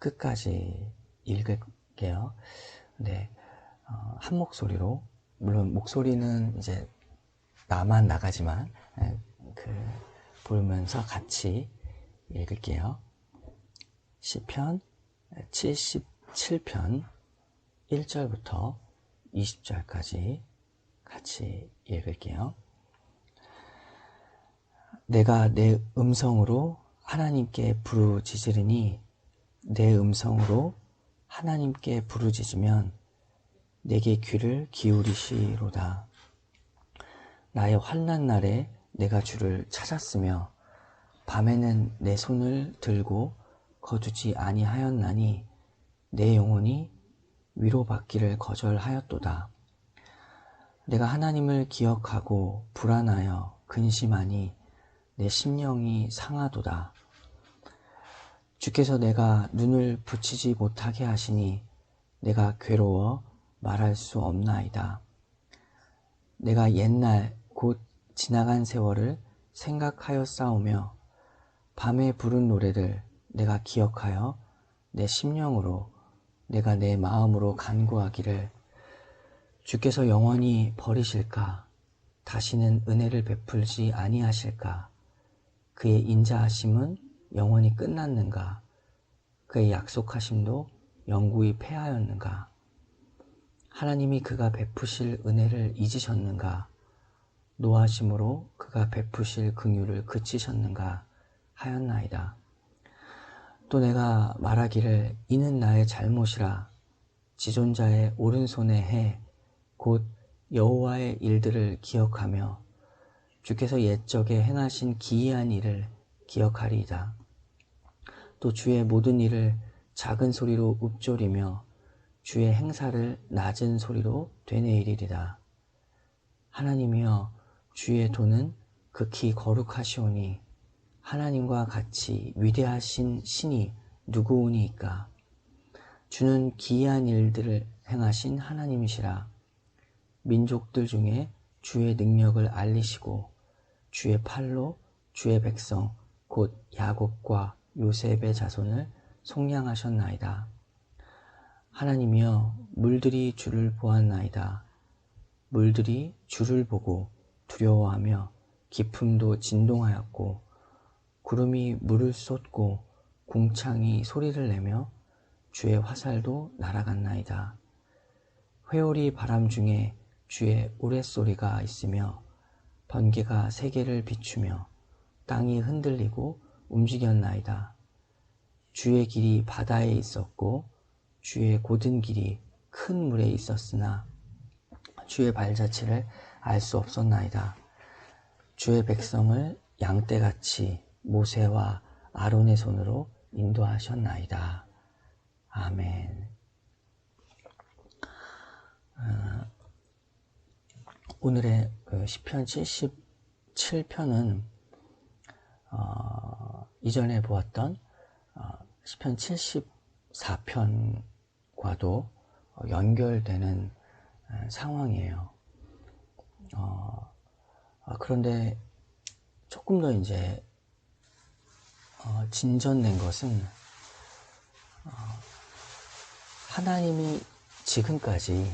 끝까지 읽을게요. 네, 한 목소리로, 물론 목소리는 이제 나만 나가지만 부르면서 같이 읽을게요. 시편 77편 1절부터 20절까지 같이 읽을게요. 내가 내 음성으로 하나님께 부르짖으리니 내 음성으로 하나님께 부르짖으면 내게 귀를 기울이시로다. 나의 환난 날에 내가 주를 찾았으며 밤에는 내 손을 들고 거두지 아니하였나니 내 영혼이 위로받기를 거절하였도다. 내가 하나님을 기억하고 불안하여 근심하니 내 심령이 상하도다. 주께서 내가 눈을 붙이지 못하게 하시니 내가 괴로워 말할 수 없나이다. 내가 옛날 곧 지나간 세월을 생각하여 싸우며 밤에 부른 노래를 내가 기억하여 내 심령으로 내가 내 마음으로 간구하기를 주께서 영원히 버리실까? 다시는 은혜를 베풀지 아니하실까? 그의 인자하심은 영원히 끝났는가? 그의 약속하심도 영구히 패하였는가? 하나님이 그가 베푸실 은혜를 잊으셨는가? 노하심으로 그가 베푸실 긍휼을 그치셨는가 하였나이다. 또 내가 말하기를 이는 나의 잘못이라 지존자의 오른손의 해 곧 여호와의 일들을 기억하며 주께서 옛적에 행하신 기이한 일을 기억하리이다. 또 주의 모든 일을 작은 소리로 읊조리며 주의 행사를 낮은 소리로 되뇌이리이다. 하나님이여 주의 도는 극히 거룩하시오니 하나님과 같이 위대하신 신이 누구오니이까. 주는 기이한 일들을 행하신 하나님이시라. 민족들 중에 주의 능력을 알리시고 주의 팔로 주의 백성 곧 야곱과 요셉의 자손을 속량하셨나이다. 하나님이여 물들이 주를 보았나이다. 물들이 주를 보고 두려워하며 깊음도 진동하였고 구름이 물을 쏟고 궁창이 소리를 내며 주의 화살도 날아갔나이다. 회오리 바람 중에 주의 우레소리가 있으며 번개가 세계를 비추며 땅이 흔들리고 움직였나이다. 주의 길이 바다에 있었고 주의 고든 길이 큰 물에 있었으나 주의 발자취를 알 수 없었나이다. 주의 백성을 양떼같이 모세와 아론의 손으로 인도하셨나이다. 아멘. 오늘의 시편 77편은 이전에 보았던 시편 74편과도 연결되는 상황이에요. 그런데 조금 더 이제 진전된 것은 하나님이 지금까지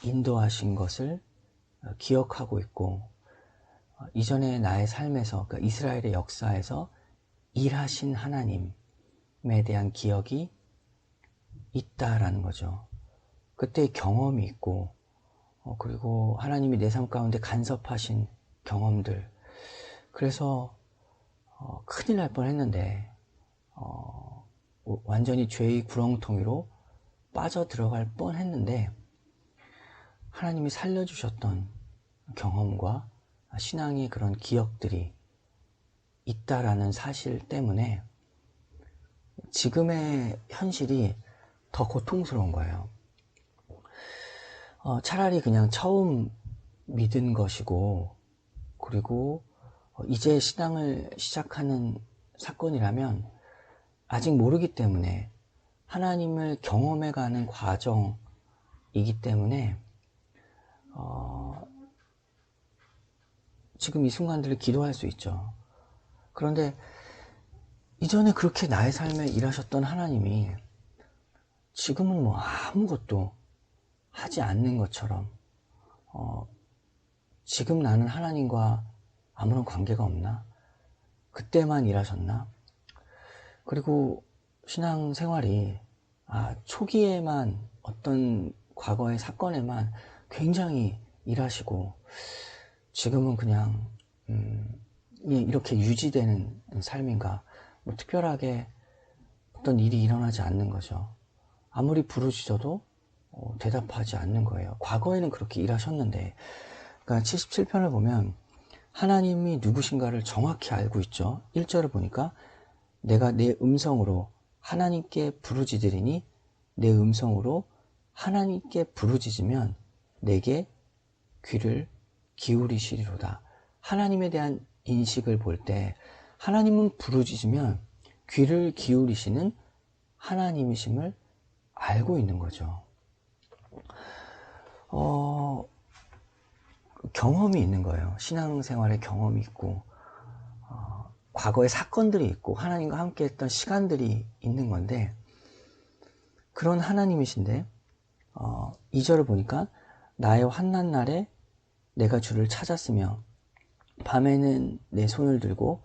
인도하신 것을 기억하고 있고 이전에 나의 삶에서 그러니까 이스라엘의 역사에서 일하신 하나님에 대한 기억이 있다라는 거죠. 그때의 경험이 있고 그리고 하나님이 내 삶 가운데 간섭하신 경험들, 그래서 큰일 날 뻔했는데 완전히 죄의 구렁텅이로 빠져 들어갈 뻔했는데 하나님이 살려주셨던 경험과 신앙의 그런 기억들이 있다라는 사실 때문에 지금의 현실이 더 고통스러운 거예요. 차라리 그냥 처음 믿은 것이고 그리고 이제 신앙을 시작하는 사건이라면 아직 모르기 때문에 하나님을 경험해가는 과정이기 때문에 지금 이 순간들을 기도할 수 있죠. 그런데 이전에 그렇게 나의 삶에 일하셨던 하나님이 지금은 뭐 아무것도 하지 않는 것처럼 지금 나는 하나님과 아무런 관계가 없나? 그때만 일하셨나? 그리고 신앙생활이 초기에만 어떤 과거의 사건에만 굉장히 일하시고 지금은 그냥 이렇게 유지되는 삶인가? 뭐 특별하게 어떤 일이 일어나지 않는 거죠. 아무리 부르짖어도 대답하지 않는 거예요. 과거에는 그렇게 일하셨는데, 그러니까 77편을 보면 하나님이 누구신가를 정확히 알고 있죠. 1절을 보니까 내가 내 음성으로 하나님께 부르짖으리니 내 음성으로 하나님께 부르짖으면 내게 귀를 기울이시리로다. 하나님에 대한 인식을 볼 때 하나님은 부르짖으면 귀를 기울이시는 하나님이심을 알고 있는 거죠. 경험이 있는 거예요. 신앙생활의 경험이 있고 과거의 사건들이 있고 하나님과 함께 했던 시간들이 있는 건데, 그런 하나님이신데 2절을 보니까 나의 환난 날에 내가 주를 찾았으며 밤에는 내 손을 들고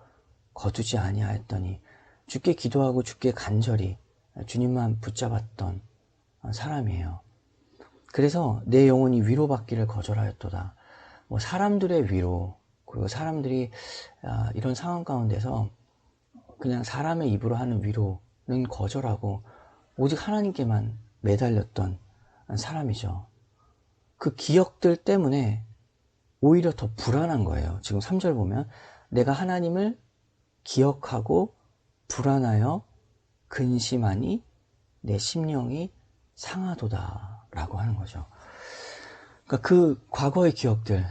거두지 아니하였더니, 주께 기도하고 주께 간절히 주님만 붙잡았던 사람이에요. 그래서 내 영혼이 위로받기를 거절하였도다. 뭐 사람들의 위로, 그리고 사람들이 이런 상황 가운데서 그냥 사람의 입으로 하는 위로는 거절하고 오직 하나님께만 매달렸던 사람이죠. 그 기억들 때문에 오히려 더 불안한 거예요. 지금 3절 보면 내가 하나님을 기억하고 불안하여 근심하니 내 심령이 상하도다 라고 하는 거죠. 그러니까 그 과거의 기억들,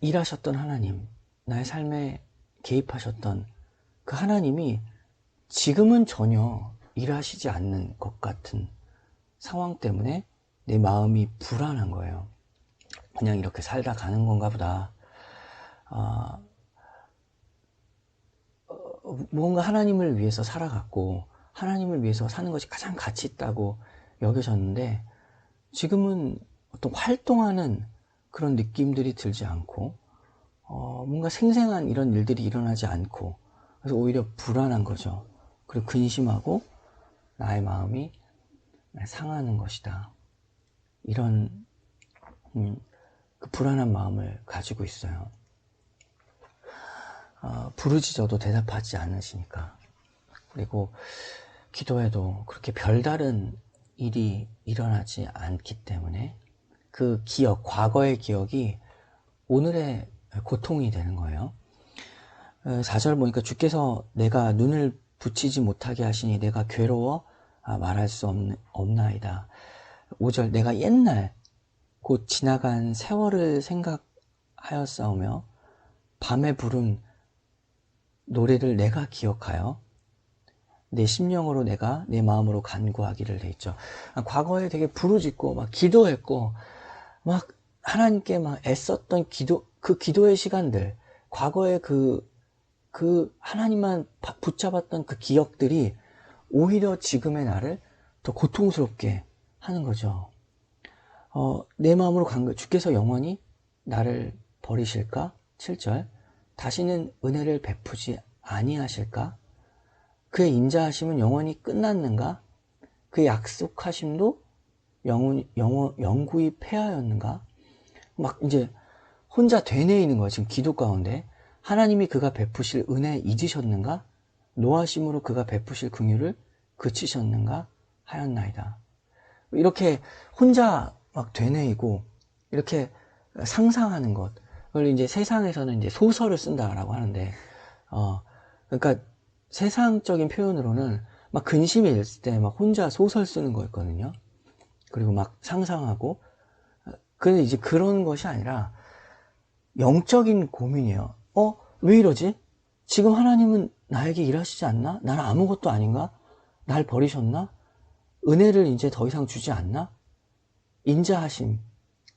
일하셨던 하나님, 나의 삶에 개입하셨던 그 하나님이 지금은 전혀 일하시지 않는 것 같은 상황 때문에 내 마음이 불안한 거예요. 그냥 이렇게 살다 가는 건가 보다. 뭔가 하나님을 위해서 살아갔고 하나님을 위해서 사는 것이 가장 가치 있다고 여겨졌는데, 지금은 어떤 활동하는 그런 느낌들이 들지 않고 뭔가 생생한 이런 일들이 일어나지 않고, 그래서 오히려 불안한 거죠. 그리고 근심하고 나의 마음이 상하는 것이다. 이런 그 불안한 마음을 가지고 있어요. 부르짖어도 대답하지 않으시니까. 그리고 기도해도 그렇게 별다른 일이 일어나지 않기 때문에 그 기억, 과거의 기억이 오늘의 고통이 되는 거예요. 4절 보니까 주께서 내가 눈을 붙이지 못하게 하시니 내가 괴로워 말할 수 없나이다. 5절 내가 옛날 곧 지나간 세월을 생각하였사오며 밤에 부른 노래를 내가 기억하여 내 심령으로 내가 내 마음으로 간구하기를 돼 있죠. 과거에 되게 부르짖고 막 기도했고 막 하나님께 막 애썼던 그 기도의 시간들, 과거에 그 하나님만 붙잡았던 그 기억들이 오히려 지금의 나를 더 고통스럽게 하는 거죠. 내 마음으로 간구, 주께서 영원히 나를 버리실까? 7절 다시는 은혜를 베푸지 아니하실까? 그의 인자하심은 영원히 끝났는가? 그의 약속하심도 영구히 폐하였는가? 막 이제 혼자 되뇌이는 거예요. 지금 기도 가운데 하나님이 그가 베푸실 은혜 잊으셨는가? 노하심으로 그가 베푸실 긍휼을 그치셨는가? 하였나이다. 이렇게 혼자 막 되뇌이고 이렇게 상상하는 것, 그걸 이제 세상에서는 이제 소설을 쓴다라고 하는데, 그러니까 세상적인 표현으로는 막 근심이 있을 때 막 혼자 소설 쓰는 거였거든요. 그리고 막 상상하고. 근데 이제 그런 것이 아니라 영적인 고민이에요. 왜 이러지? 지금 하나님은 나에게 일하시지 않나? 나는 아무것도 아닌가? 날 버리셨나? 은혜를 이제 더 이상 주지 않나? 인자하심,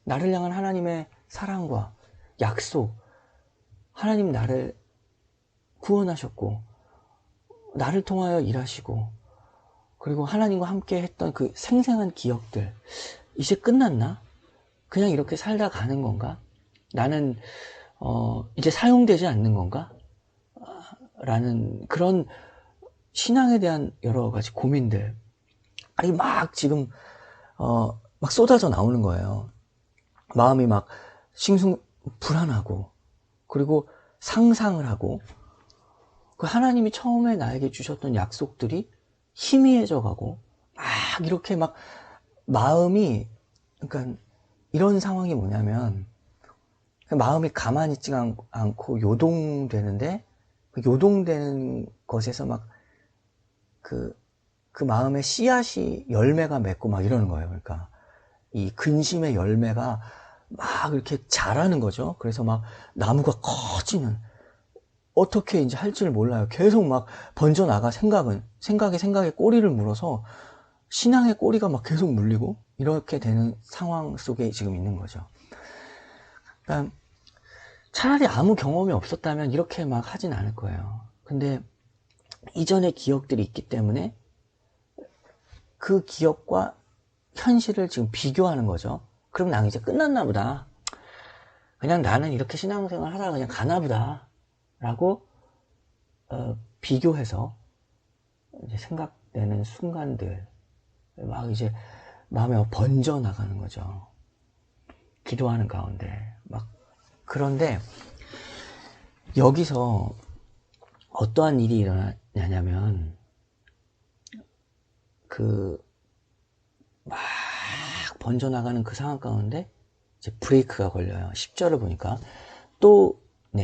나를 향한 하나님의 사랑과 약속, 하나님 나를 구원하셨고 나를 통하여 일하시고, 그리고 하나님과 함께 했던 그 생생한 기억들, 이제 끝났나? 그냥 이렇게 살다 가는 건가? 나는 이제 사용되지 않는 건가? 라는 그런 신앙에 대한 여러 가지 고민들, 아니 막 지금 막 쏟아져 나오는 거예요. 마음이 막 불안하고, 그리고 상상을 하고, 그 하나님이 처음에 나에게 주셨던 약속들이 희미해져 가고, 막 이렇게 막 마음이, 그러니까 이런 상황이 뭐냐면, 마음이 가만히 있지 않고 요동되는데, 그 요동되는 것에서 막 그 마음의 씨앗이 열매가 맺고 막 이러는 거예요. 그러니까 이 근심의 열매가 막 이렇게 자라는 거죠. 그래서 막 나무가 커지는, 어떻게 이제 할지를 몰라요. 계속 막 번져나가. 생각에 꼬리를 물어서 신앙의 꼬리가 막 계속 물리고 이렇게 되는 상황 속에 지금 있는 거죠. 그러니까 차라리 아무 경험이 없었다면 이렇게 막 하진 않을 거예요. 근데 이전의 기억들이 있기 때문에 그 기억과 현실을 지금 비교하는 거죠. 그럼 난 이제 끝났나 보다. 그냥 나는 이렇게 신앙생활 하다가 그냥 가나 보다. 라고 비교해서 이제 생각되는 순간들 막 이제 마음에 번져 나가는 거죠. 기도하는 가운데 막. 그런데 여기서 어떠한 일이 일어나냐면 그 막 번져나가는 그 상황 가운데 이제 브레이크가 걸려요. 10절을 보니까 또